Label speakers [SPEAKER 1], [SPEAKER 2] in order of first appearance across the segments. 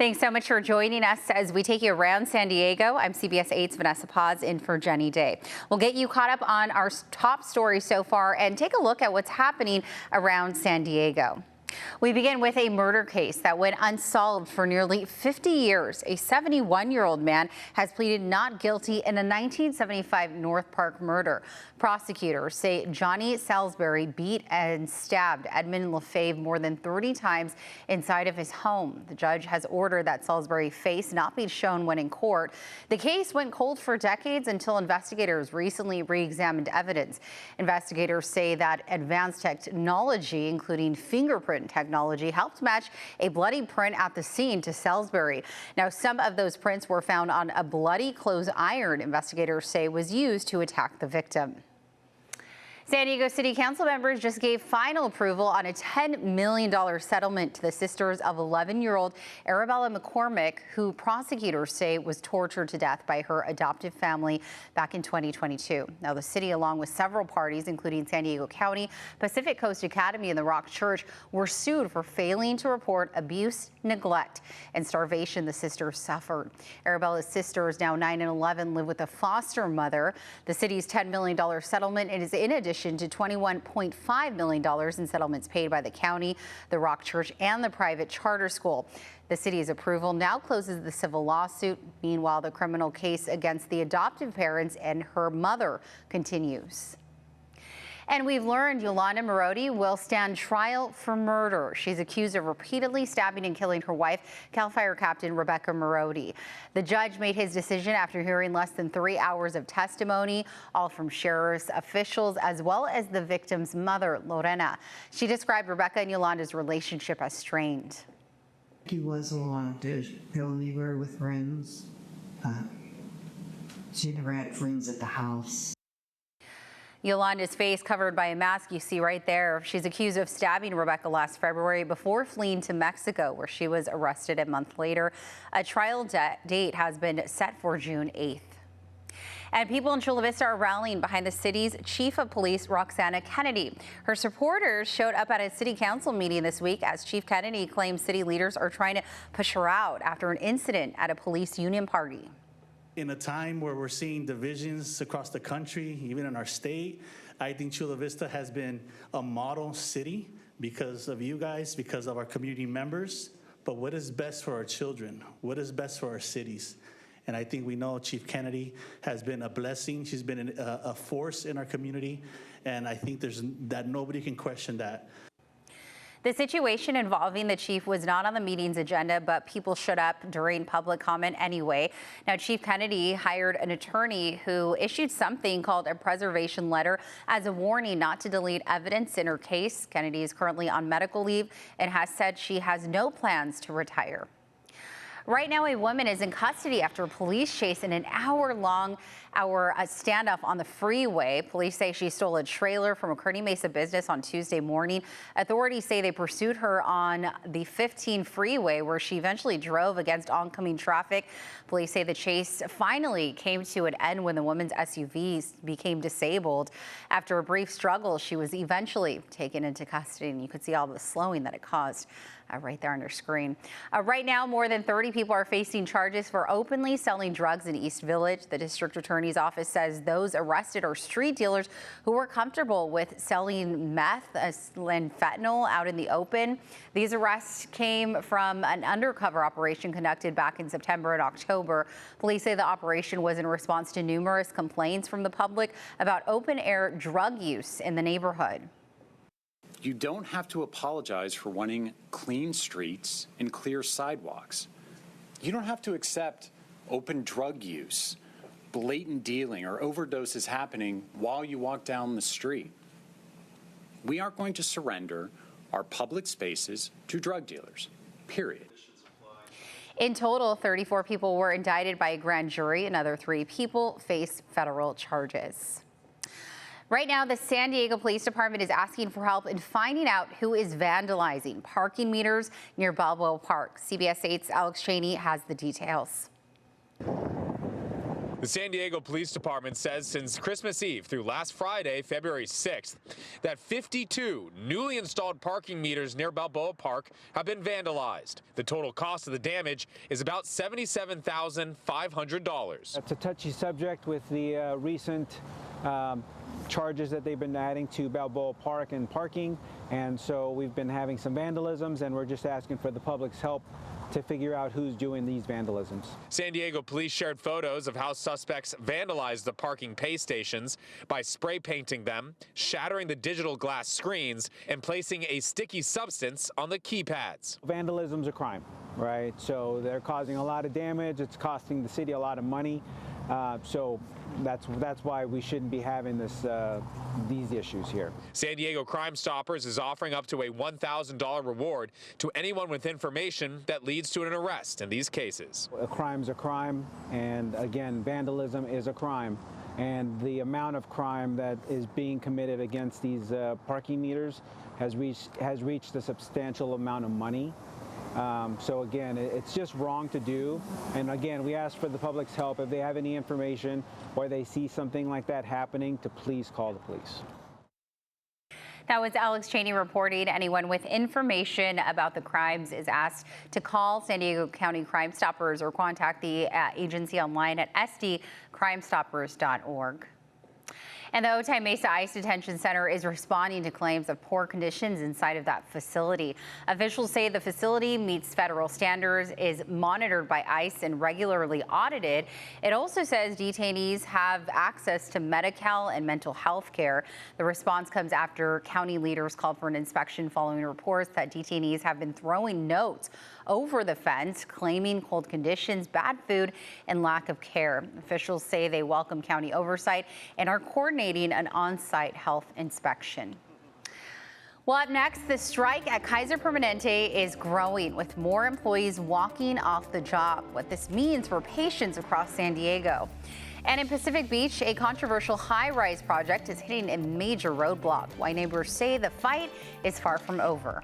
[SPEAKER 1] Thanks so much for joining us as we take you around San Diego. I'm CBS 8's Vanessa Paz in for Jenny Day. We'll get you caught up on our top stories so far and take a look at what's happening around San Diego. We begin with a murder case that went unsolved for nearly 50 years. A 71-year-old man has pleaded not guilty in a 1975 North Park murder. Prosecutors say Johnny Salisbury beat and stabbed Edmund LaFave more than 30 times inside of his home. The judge has ordered that Salisbury's face not be shown when in court. The case went cold for decades until investigators recently re-examined evidence. Investigators say that advanced technology, including fingerprint technology, helped match a bloody print at the scene to Salisbury. Now, some of those prints were found on a bloody clothes iron investigators say was used to attack the victim. San Diego City Council members just gave final approval on a $10 million settlement to the sisters of 11-year-old Arabella McCormick, who prosecutors say was tortured to death by her adoptive family back in 2022. Now, the city, along with several parties, including San Diego County, Pacific Coast Academy, and the Rock Church, were sued for failing to report abuse, neglect, and starvation the sisters suffered. Arabella's sisters, now 9 and 11, live with a foster mother. The city's $10 million settlement is in addition to $21.5 million in settlements paid by the county, the Rock Church, and the private charter school. The city's approval now closes the civil lawsuit. Meanwhile, the criminal case against the adoptive parents and her mother continues. And we've learned Yolanda Marodi will stand trial for murder. She's accused of repeatedly stabbing and killing her wife, CalFire Captain Rebecca Marodi. The judge made his decision after hearing less than 3 hours of testimony, all from sheriff's officials as well as the victim's mother, Lorena. She described Rebecca and Yolanda's relationship as strained.
[SPEAKER 2] He wasn't allowed to go anywhere with friends. She never had friends at the house.
[SPEAKER 1] Yolanda's face covered by a mask you see right there. She's accused of stabbing Rebecca last February before fleeing to Mexico, where she was arrested a month later. A trial date has been set for June 8th. And people in Chula Vista are rallying behind the city's chief of police, Roxana Kennedy. Her supporters showed up at a city council meeting this week as Chief Kennedy claims city leaders are trying to push her out after an incident at a police union party.
[SPEAKER 3] In a time where we're seeing divisions across the country, even in our state, I think Chula Vista has been a model city because of you guys, because of our community members. But what is best for our children? What is best for our cities? And I think we know Chief Kennedy has been a blessing. She's been a force in our community. And I think that nobody can question that.
[SPEAKER 1] The situation involving the chief was not on the meeting's agenda, but people showed up during public comment anyway. Now, Chief Kennedy hired an attorney who issued something called a preservation letter as a warning not to delete evidence in her case. Kennedy is currently on medical leave and has said she has no plans to retire. Right now, a woman is in custody after a police chase in an hour-long standoff on the freeway. Police say she stole a trailer from a Mesa business on Tuesday morning. Authorities say they pursued her on the 15 freeway, where she eventually drove against oncoming traffic. Police say the chase finally came to an end when the woman's SUV became disabled. After a brief struggle, she was eventually taken into custody, and you could see all the slowing that it caused. Right there on your screen. Right now, more than 30 people are facing charges for openly selling drugs in East Village. The district attorney's office says those arrested are street dealers who were comfortable with selling meth and fentanyl out in the open. These arrests came from an undercover operation conducted back in September and October. Police say the operation was in response to numerous complaints from the public about open-air drug use in the neighborhood.
[SPEAKER 4] You don't have to apologize for wanting clean streets and clear sidewalks. You don't have to accept open drug use, blatant dealing, or overdoses happening while you walk down the street. We aren't going to surrender our public spaces to drug dealers, period.
[SPEAKER 1] In total, 34 people were indicted by a grand jury. Another 3 people face federal charges. Right now, the San Diego Police Department is asking for help in finding out who is vandalizing parking meters near Balboa Park. CBS 8's Alex Cheney has the details.
[SPEAKER 5] The San Diego Police Department says since Christmas Eve through last Friday, February 6th, that 52 newly installed parking meters near Balboa Park have been vandalized. The total cost of the damage is about $77,500.
[SPEAKER 6] It's a touchy subject with the recent charges that they've been adding to Balboa Park and parking, and so we've been having some vandalisms, and we're just asking for the public's help to figure out who's doing these vandalisms.
[SPEAKER 5] San Diego police shared photos of how suspects vandalized the parking pay stations by spray painting them, shattering the digital glass screens, and placing a sticky substance on the keypads.
[SPEAKER 6] Vandalism's a crime, right? So they're causing a lot of damage. It's costing the city a lot of money. So that's why we shouldn't be having these issues here.
[SPEAKER 5] San Diego Crime Stoppers is offering up to a $1,000 reward to anyone with information that leads to an arrest in these cases.
[SPEAKER 6] A crime's a crime, and again, vandalism is a crime. And the amount of crime that is being committed against these parking meters has reached a substantial amount of money. So again, it's just wrong to do. And again, we ask for the public's help. If they have any information or they see something like that happening, to please call the police.
[SPEAKER 1] That was Alex Cheney reporting. Anyone with information about the crimes is asked to call San Diego County Crime Stoppers or contact the agency online at sdcrimestoppers.org. And the Otay Mesa ICE Detention Center is responding to claims of poor conditions inside of that facility. Officials say the facility meets federal standards, is monitored by ICE, and regularly audited. It also says detainees have access to Medi-Cal and mental health care. The response comes after county leaders called for an inspection following reports that detainees have been throwing notes over the fence, claiming cold conditions, bad food, and lack of care. Officials say they welcome county oversight and are coordinating an on-site health inspection. Well, up next, the strike at Kaiser Permanente is growing, with more employees walking off the job. What this means for patients across San Diego. And in Pacific Beach, a controversial high-rise project is hitting a major roadblock. Why neighbors say the fight is far from over.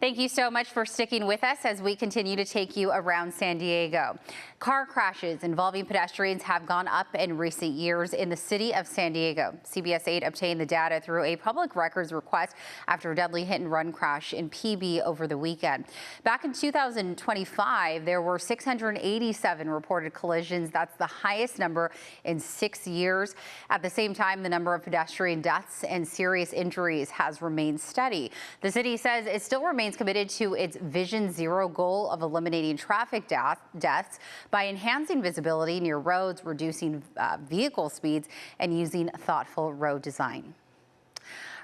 [SPEAKER 1] Thank you so much for sticking with us as we continue to take you around San Diego. Car crashes involving pedestrians have gone up in recent years in the city of San Diego. CBS 8 obtained the data through a public records request after a deadly hit-and-run crash in PB over the weekend. Back in 2025, there were 687 reported collisions. That's the highest number in 6 years. At the same time, the number of pedestrian deaths and serious injuries has remained steady. The city says it still remains committed to its Vision Zero goal of eliminating traffic deaths by enhancing visibility near roads, reducing vehicle speeds, and using thoughtful road design.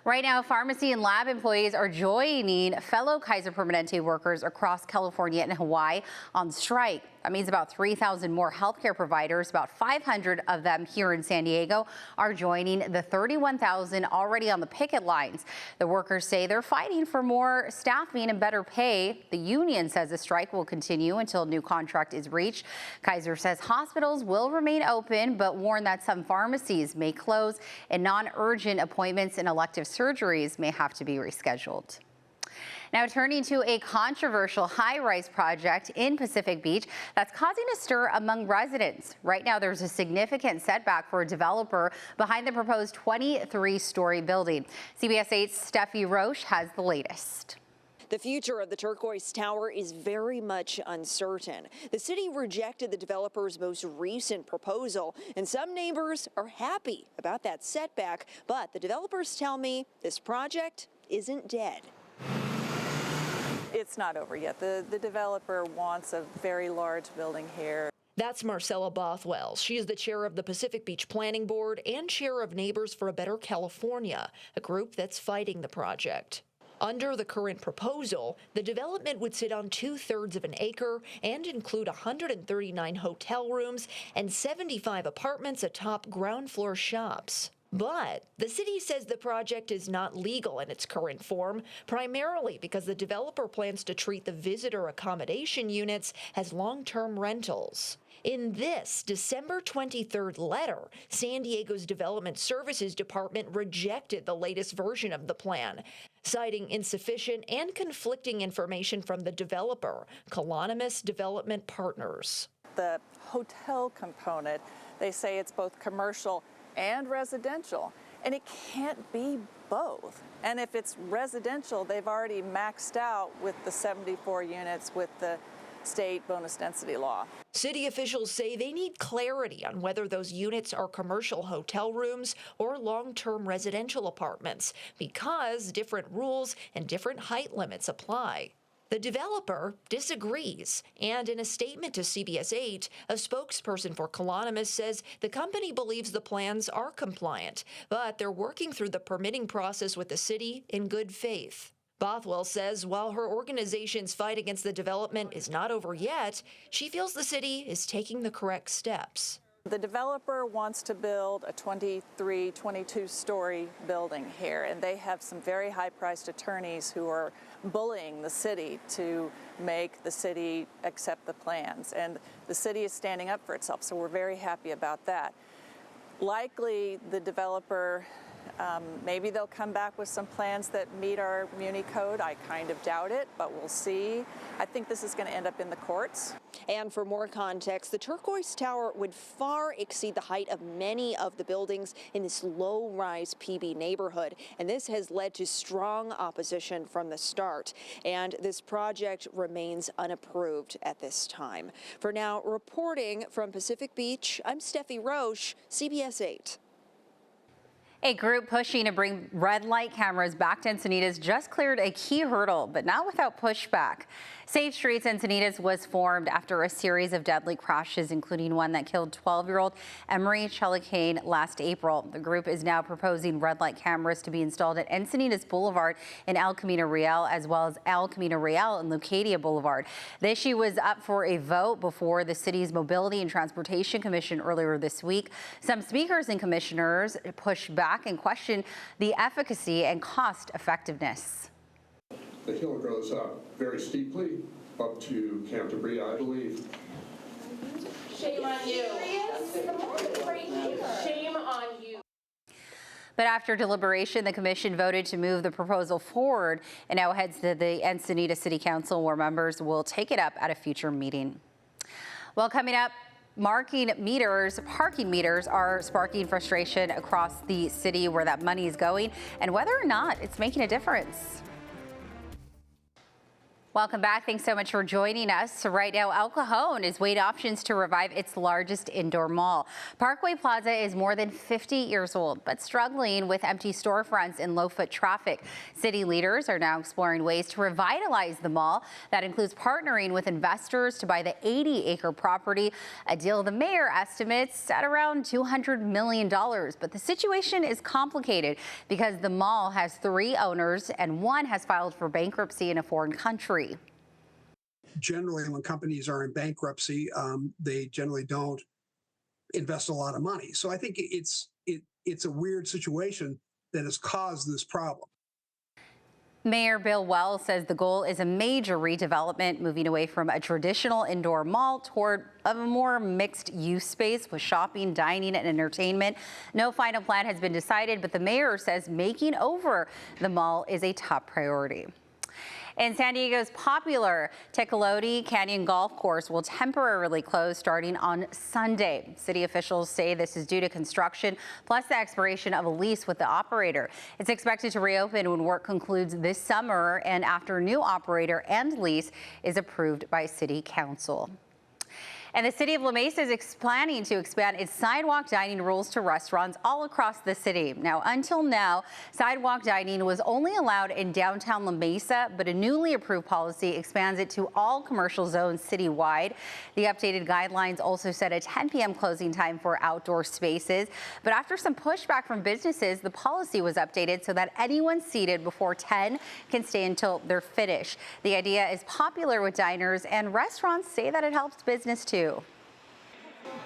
[SPEAKER 1] Right now, pharmacy and lab employees are joining fellow Kaiser Permanente workers across California and Hawaii on strike. That means about 3,000 more healthcare providers, about 500 of them here in San Diego, are joining the 31,000 already on the picket lines. The workers say they're fighting for more staffing and better pay. The union says the strike will continue until a new contract is reached. Kaiser says hospitals will remain open, but warn that some pharmacies may close and non-urgent appointments and elective surgeries may have to be rescheduled. Now turning to a controversial high-rise project in Pacific Beach that's causing a stir among residents. Right now, there's a significant setback for a developer behind the proposed 23-story building. CBS 8's Steffi Roche has the latest.
[SPEAKER 7] The future of the turquoise tower is very much uncertain. The city rejected the developer's most recent proposal, and some neighbors are happy about that setback. But the developers tell me this project isn't dead.
[SPEAKER 8] It's not over yet. The developer wants a very large building here.
[SPEAKER 9] That's Marcella Bothwell. She is the chair of the Pacific Beach Planning Board and chair of Neighbors for a Better California, a group that's fighting the project. Under the current proposal, the development would sit on 2/3 of an acre and include 139 hotel rooms and 75 apartments atop ground floor shops. But the city says the project is not legal in its current form, primarily because the developer plans to treat the visitor accommodation units as long-term rentals. In this December 23rd letter, San Diego's Development Services Department rejected the latest version of the plan, citing insufficient and conflicting information from the developer, Colonimus Development Partners.
[SPEAKER 8] The hotel component, they say it's both commercial and residential, and it can't be both. And if it's residential, they've already maxed out with the 74 units with the state bonus density law.
[SPEAKER 9] City officials say they need clarity on whether those units are commercial hotel rooms or long-term residential apartments, because different rules and different height limits apply. The developer disagrees, and in a statement to CBS 8, a spokesperson for Colonimus says the company believes the plans are compliant, but they're working through the permitting process with the city in good faith. Bothwell says while her organization's fight against the development is not over yet, she feels the city is taking the correct steps.
[SPEAKER 8] The developer wants to build a 23, 22-story building here, and they have some very high-priced attorneys who are bullying the city to make the city accept the plans. And the city is standing up for itself, so we're very happy about that. Likely, the developer, maybe they'll come back with some plans that meet our Muni code. I kind of doubt it, but we'll see. I think this is going to end up in the courts.
[SPEAKER 7] And for more context, the turquoise tower would far exceed the height of many of the buildings in this low-rise PB neighborhood, and this has led to strong opposition from the start. And this project remains unapproved at this time. For now, reporting from Pacific Beach, I'm Steffi Roche, CBS 8.
[SPEAKER 1] A group pushing to bring red light cameras back to Encinitas just cleared a key hurdle, but not without pushback. Safe Streets Encinitas was formed after a series of deadly crashes, including one that killed 12-year-old Emery Chelicane last April. The group is now proposing red light cameras to be installed at Encinitas Boulevard in El Camino Real, as well as El Camino Real and Lucadia Boulevard. The issue was up for a vote before the city's Mobility and Transportation Commission earlier this week. Some speakers and commissioners pushed back and questioned the efficacy and cost effectiveness.
[SPEAKER 10] The hill goes up very steeply, up to Canterbury, I believe.
[SPEAKER 11] Shame on you. Shame on you.
[SPEAKER 1] But after deliberation, the commission voted to move the proposal forward and now heads to the Encinitas City Council, where members will take it up at a future meeting. Well, coming up, parking meters are sparking frustration across the city where that money is going and whether or not it's making a difference. Welcome back. Thanks so much for joining us. So right now, El Cajon is weighing options to revive its largest indoor mall. Parkway Plaza is more than 50 years old, but struggling with empty storefronts and low foot traffic. City leaders are now exploring ways to revitalize the mall. That includes partnering with investors to buy the 80-acre property, a deal the mayor estimates at around $200 million. But the situation is complicated because the mall has 3 owners and one has filed for bankruptcy in a foreign country.
[SPEAKER 12] Generally, when companies are in bankruptcy, they generally don't invest a lot of money. So I think it's a weird situation that has caused this problem.
[SPEAKER 1] Mayor Bill Wells says the goal is a major redevelopment, moving away from a traditional indoor mall toward a more mixed-use space with shopping, dining, and entertainment. No final plan has been decided, but the mayor says making over the mall is a top priority. And San Diego's popular Tecolote Canyon golf course will temporarily close starting on Sunday. City officials say this is due to construction plus the expiration of a lease with the operator. It's expected to reopen when work concludes this summer and after a new operator and lease is approved by City Council. And the city of La Mesa is planning to expand its sidewalk dining rules to restaurants all across the city. Now, until now, sidewalk dining was only allowed in downtown La Mesa, but a newly approved policy expands it to all commercial zones citywide. The updated guidelines also set a 10 p.m. closing time for outdoor spaces. But after some pushback from businesses, the policy was updated so that anyone seated before 10 can stay until they're finished. The idea is popular with diners, and restaurants say that it helps business too.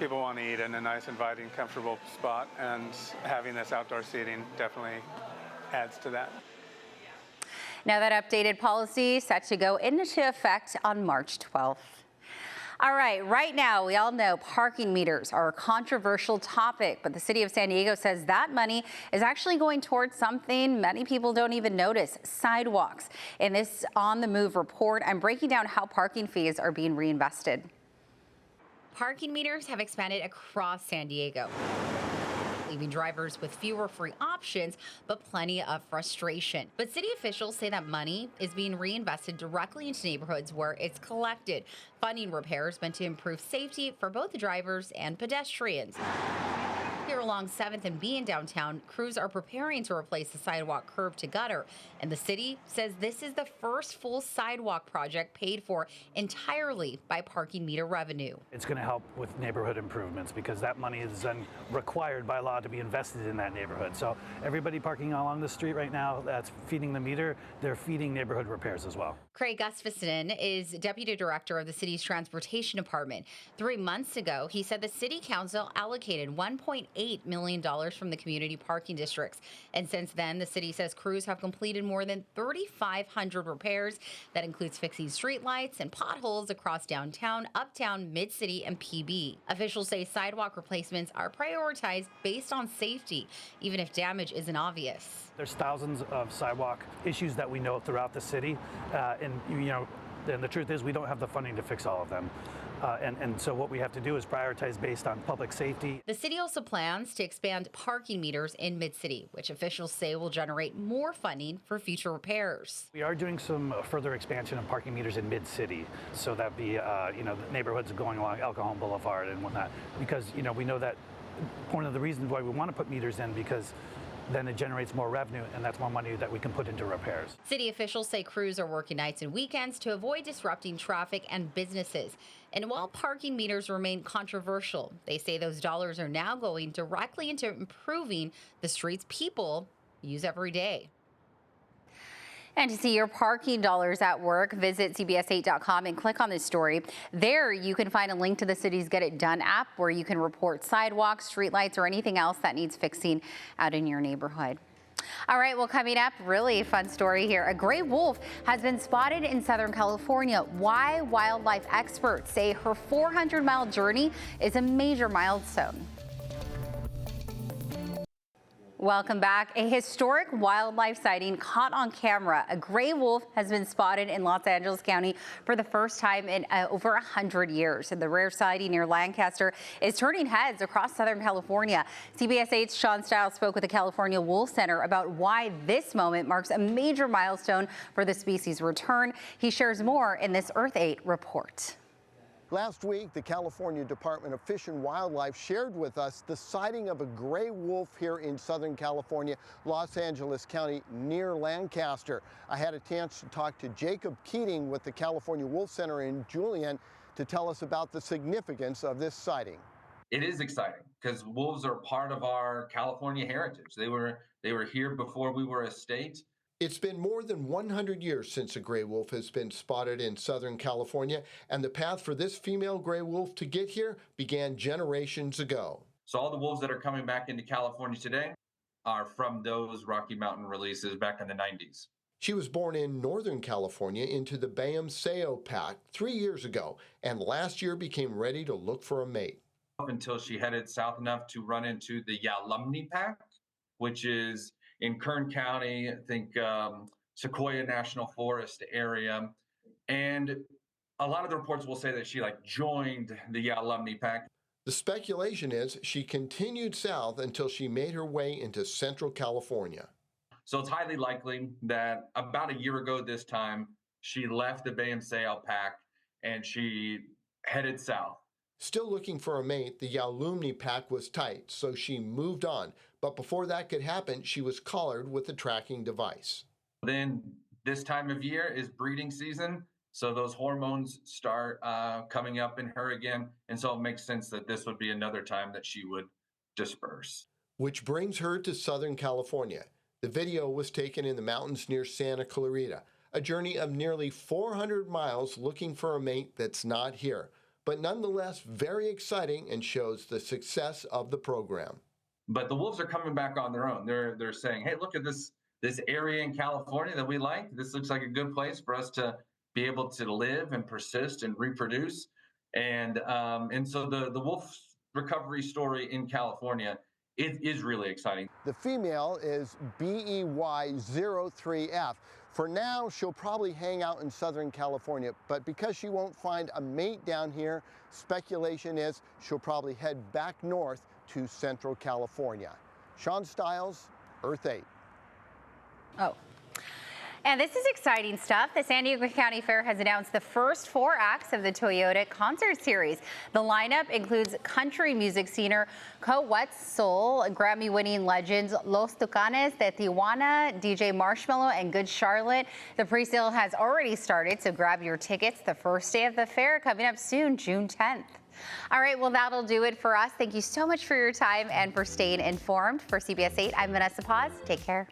[SPEAKER 13] People want to eat in a nice, inviting, comfortable spot, and having this outdoor seating definitely adds to that. Now
[SPEAKER 1] that updated policy set to go into effect on March 12th. All right now, we all know parking meters are a controversial topic, but the city of San Diego says that money is actually going towards something many people don't even notice: sidewalks. In this On the Move report, I'm breaking down how parking fees are being reinvested. Parking meters have expanded across San Diego, leaving drivers with fewer free options, but plenty of frustration. But city officials say that money is being reinvested directly into neighborhoods where it's collected, funding repairs meant to improve safety for both drivers and pedestrians. Here along 7th and B in downtown, crews are preparing to replace the sidewalk curb to gutter, and the city says this is the first full sidewalk project paid for entirely by parking meter revenue.
[SPEAKER 14] It's going to help with neighborhood improvements because that money is then required by law to be invested in that neighborhood. So everybody parking along the street right now that's feeding the meter, they're feeding neighborhood repairs as well.
[SPEAKER 1] Craig Gustafson is deputy director of the city's transportation department. 3 months ago, he said the city council allocated $1.8 million from the community parking districts. And since then, the city says crews have completed more than 3,500 repairs. That includes fixing streetlights and potholes across downtown, uptown, mid-city, and PB. Officials say sidewalk replacements are prioritized based on safety, even if damage isn't obvious.
[SPEAKER 14] There's thousands of sidewalk issues that we know throughout the city, and the truth is we don't have the funding to fix all of them. And so what we have to do is prioritize based on public safety.
[SPEAKER 1] The city also plans to expand parking meters in Mid-City, which officials say will generate more funding for future repairs.
[SPEAKER 14] We are doing some further expansion of parking meters in Mid-City, so that'd be the neighborhoods going along El Cajon Boulevard and whatnot, because we know that one of the reasons why we want to put meters in, because then it generates more revenue, and that's more money that we can put into repairs.
[SPEAKER 1] City officials say crews are working nights and weekends to avoid disrupting traffic and businesses. And while parking meters remain controversial, they say those dollars are now going directly into improving the streets people use every day. And to see your parking dollars at work, visit CBS8.com and click on this story. There you can find a link to the city's Get It Done app where you can report sidewalks, streetlights, or anything else that needs fixing out in your neighborhood. All right, well, coming up, really fun story here. A gray wolf has been spotted in Southern California. Why wildlife experts say her 400-mile journey is a major milestone. Welcome back. A historic wildlife sighting caught on camera. A gray wolf has been spotted in Los Angeles County for the first time in over 100 years. And the rare sighting near Lancaster is turning heads across Southern California. CBS 8's Sean Stiles spoke with the California Wolf Center about why this moment marks a major milestone for the species' return. He shares more in this Earth 8 report.
[SPEAKER 15] Last week, the California Department of Fish and Wildlife shared with us the sighting of a gray wolf here in Southern California, Los Angeles County, near Lancaster. I had a chance to talk to Jacob Keating with the California Wolf Center in Julian to tell us about the significance of this sighting.
[SPEAKER 16] It is exciting because wolves are part of our California heritage. They were here before we were a state.
[SPEAKER 15] It's been more than 100 years since a gray wolf has been spotted in Southern California, and the path for this female gray wolf to get here began generations ago.
[SPEAKER 16] So all the wolves that are coming back into California today are from those Rocky Mountain releases back in the 90s.
[SPEAKER 15] She was born in Northern California into the Bayam-Sao pack 3 years ago, and last year became ready to look for a mate.
[SPEAKER 16] Up until she headed south enough to run into the Yalumni pack, which is in Kern County, I think Sequoia National Forest area. And a lot of the reports will say that she joined the Yalumni pack.
[SPEAKER 15] The speculation is she continued south until she made her way into Central California.
[SPEAKER 16] So it's highly likely that about a year ago this time, she left the Bayam-Sao pack and she headed south.
[SPEAKER 15] Still looking for a mate, the Yalumni pack was tight, so she moved on. But before that could happen, she was collared with a tracking device.
[SPEAKER 16] Then this time of year is breeding season, so those hormones start coming up in her again, and so it makes sense that this would be another time that she would disperse.
[SPEAKER 15] Which brings her to Southern California. The video was taken in the mountains near Santa Clarita, a journey of nearly 400 miles looking for a mate that's not here, but nonetheless very exciting and shows the success of the program.
[SPEAKER 16] But the wolves are coming back on their own. They're saying, hey, look at this area in California that we like. This looks like a good place for us to be able to live and persist and reproduce. And so the wolf recovery story in California is really exciting.
[SPEAKER 15] The female is BEY03F. For now, she'll probably hang out in Southern California, but because she won't find a mate down here, speculation is she'll probably head back north to Central California. Sean Stiles, Earth 8.
[SPEAKER 1] Oh. And this is exciting stuff. The San Diego County Fair has announced the first 4 acts of the Toyota concert series. The lineup includes country music singer Co-Wet Soul, Grammy-winning legends Los Tucanes de Tijuana, DJ Marshmello, and Good Charlotte. The pre-sale has already started, so grab your tickets. The first day of the fair coming up soon, June 10th. All right, well, that'll do it for us. Thank you so much for your time and for staying informed. For CBS 8, I'm Vanessa Paz. Take care.